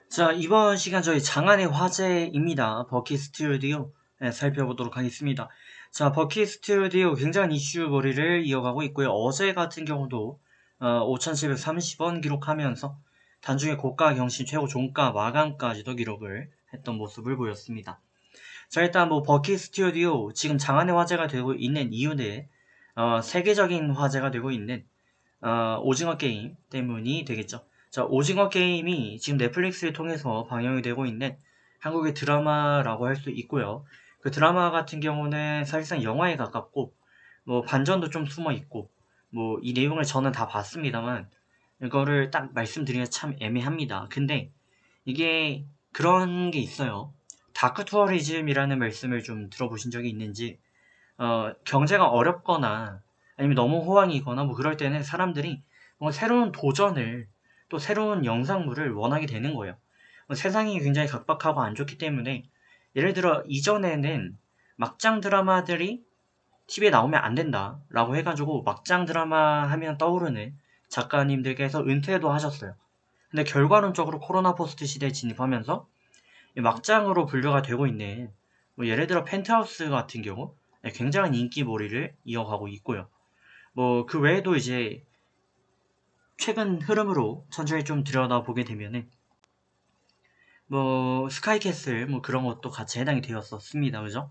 자, 이번 시간 저희 장안의 화제입니다. 버키 스튜디오 살펴보도록 하겠습니다. 자, 버키 스튜디오 굉장한 이슈거리를 이어가고 있고요. 어제 같은 경우도 5,730원 기록하면서 단중에 고가 경신 최고 종가 마감까지도 기록을 했던 모습을 보였습니다. 자, 일단 뭐 버키 스튜디오 지금 장안의 화제가 되고 있는 이유는 세계적인 화제가 되고 있는 오징어 게임 때문이 되겠죠. 자, 오징어 게임이 지금 넷플릭스를 통해서 방영이 되고 있는 한국의 드라마라고 할 수 있고요. 그 드라마 같은 경우는 사실상 영화에 가깝고, 뭐 반전도 좀 숨어 있고, 뭐 이 내용을 저는 다 봤습니다만, 이거를 딱 말씀드리기가 참 애매합니다. 근데 이게 그런 게 있어요. 다크 투어리즘이라는 말씀을 좀 들어보신 적이 있는지, 경제가 어렵거나 아니면 너무 호황이거나 뭐 그럴 때는 사람들이 뭔가 새로운 도전을 또 새로운 영상물을 원하게 되는 거예요. 세상이 굉장히 각박하고 안 좋기 때문에 예를 들어 이전에는 막장 드라마들이 TV에 나오면 안 된다라고 해가지고 막장 드라마 하면 떠오르는 작가님들께서 은퇴도 하셨어요. 근데 결과론적으로 코로나 포스트 시대에 진입하면서 막장으로 분류가 되고 있는 뭐 예를 들어 펜트하우스 같은 경우 굉장한 인기몰이를 이어가고 있고요. 뭐 그 외에도 이제 최근 흐름으로 천천히 좀 들여다보게 되면은 뭐 스카이캐슬 뭐 그런 것도 같이 해당이 되었었습니다. 그죠?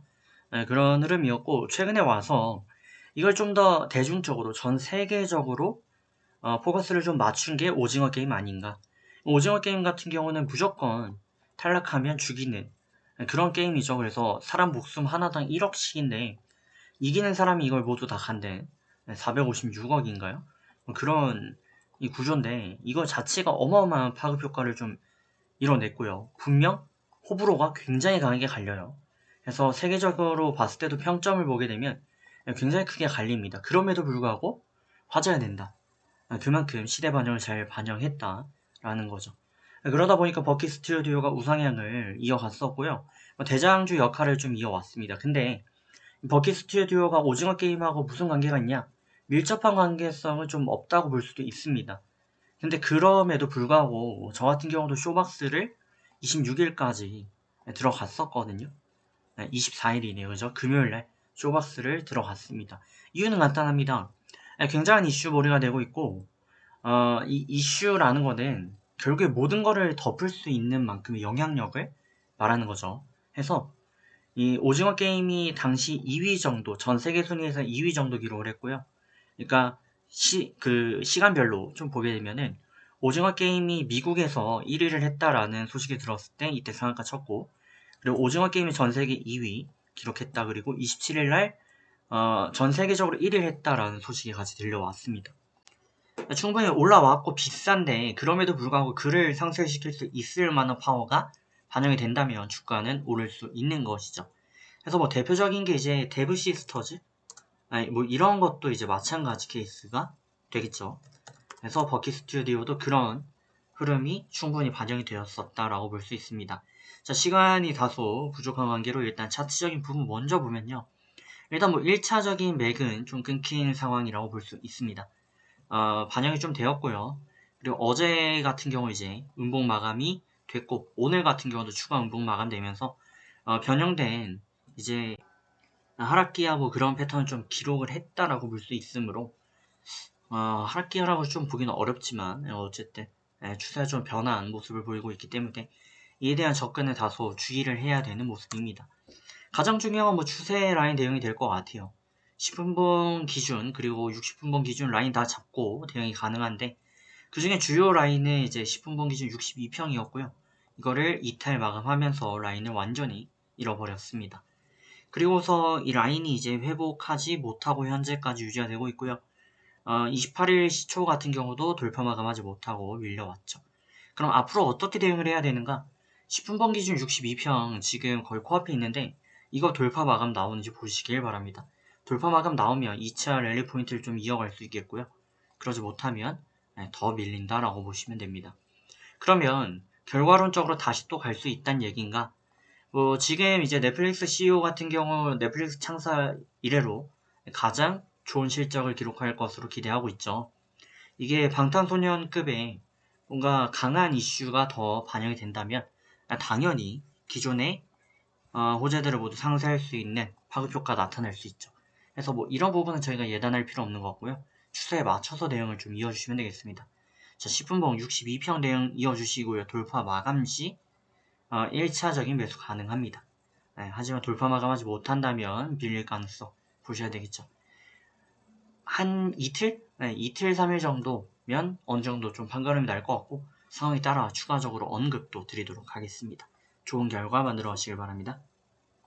그런 흐름이었고 최근에 와서 이걸 좀 더 대중적으로 전 세계적으로 포커스를 좀 맞춘 게 오징어 게임 아닌가. 오징어 게임 같은 경우는 무조건 탈락하면 죽이는 그런 게임이죠. 그래서 사람 목숨 하나당 1억씩인데 이기는 사람이 이걸 모두 다 간대. 456억인가요? 그런 이 구조인데 이거 자체가 어마어마한 파급 효과를 좀 이뤄냈고요. 분명 호불호가 굉장히 강하게 갈려요. 그래서 세계적으로 봤을 때도 평점을 보게 되면 굉장히 크게 갈립니다. 그럼에도 불구하고 화제가 된다. 그만큼 시대 반영을 잘 반영했다라는 거죠. 그러다 보니까 버키 스튜디오가 우상향을 이어갔었고요. 대장주 역할을 좀 이어왔습니다. 근데 버키 스튜디오가 오징어 게임하고 무슨 관계가 있냐? 밀접한 관계성은 좀 없다고 볼 수도 있습니다. 근데 그럼에도 불구하고 저 같은 경우도 쇼박스를 26일까지 들어갔었거든요. 24일이네요. 그죠? 금요일날 쇼박스를 들어갔습니다. 이유는 간단합니다. 굉장한 이슈몰이가 되고 있고 이 이슈라는 거는 결국에 모든 거를 덮을 수 있는 만큼의 영향력을 말하는 거죠. 해서 이 오징어 게임이 당시 2위 정도, 전 세계 순위에서 2위 정도 기록을 했고요. 그러니까 그 시간별로 좀 보게 되면은 오징어 게임이 미국에서 1위를 했다라는 소식이 들었을 때 이때 상한가 쳤고, 그리고 오징어 게임이 전 세계 2위 기록했다. 그리고 27일 날 전 세계적으로 1위를 했다라는 소식이 같이 들려왔습니다. 충분히 올라왔고 비싼데 그럼에도 불구하고 그를 상쇄시킬 수 있을 만한 파워가 반영이 된다면 주가는 오를 수 있는 것이죠. 그래서 뭐 대표적인 게 이제 데브 시스터즈, 아니 뭐 이런 것도 이제 마찬가지 케이스가 되겠죠. 그래서 버키 스튜디오도 그런 흐름이 충분히 반영이 되었었다라고 볼 수 있습니다. 자, 시간이 다소 부족한 관계로 일단 차트적인 부분 먼저 보면요. 일단 뭐 1차적인 맥은 좀 끊긴 상황이라고 볼 수 있습니다. 반영이 좀 되었고요. 그리고 어제 같은 경우 이제 음봉 마감이 됐고 오늘 같은 경우도 추가 음봉 마감되면서 변형된 이제 하락기와 뭐 그런 패턴을 좀 기록을 했다라고 볼 수 있으므로 하락기라고 좀 보기는 어렵지만 어쨌든 추세가 좀 변한 모습을 보이고 있기 때문에 이에 대한 접근을 다소 주의를 해야 되는 모습입니다. 가장 중요한 건 뭐 추세 라인 대응이 될 것 같아요. 10분봉 기준 그리고 60분봉 기준 라인 다 잡고 대응이 가능한데 그 중에 주요 라인은 이제 10분봉 기준 62평이었고요. 이거를 이탈 마감하면서 라인을 완전히 잃어버렸습니다. 그리고서 이 라인이 이제 회복하지 못하고 현재까지 유지가 되고 있고요. 28일 시초 같은 경우도 돌파 마감하지 못하고 밀려왔죠. 그럼 앞으로 어떻게 대응을 해야 되는가? 10분봉 기준 62평 지금 거의 코앞에 있는데 이거 돌파 마감 나오는지 보시길 바랍니다. 돌파 마감 나오면 2차 랠리 포인트를 좀 이어갈 수 있겠고요. 그러지 못하면 더 밀린다라고 보시면 됩니다. 그러면 결과론적으로 다시 또 갈 수 있다는 얘기인가? 뭐 지금 이제 넷플릭스 CEO 같은 경우 넷플릭스 창사 이래로 가장 좋은 실적을 기록할 것으로 기대하고 있죠. 이게 방탄소년급의 뭔가 강한 이슈가 더 반영이 된다면 당연히 기존의 호재들을 모두 상쇄할 수 있는 파급효과가 나타날 수 있죠. 그래서 뭐 이런 부분은 저희가 예단할 필요 없는 것 같고요. 추세에 맞춰서 대응을 좀 이어주시면 되겠습니다. 자, 10분봉 62평 대응 이어주시고요. 돌파 마감 시 1차적인 매수 가능합니다. 네, 하지만 돌파 마감하지 못한다면 빌릴 가능성 보셔야 되겠죠. 한 이틀? 네, 이틀, 3일 정도면 어느 정도 좀 판가름이 날 것 같고 상황에 따라 추가적으로 언급도 드리도록 하겠습니다. 좋은 결과 만들어 가시길 바랍니다.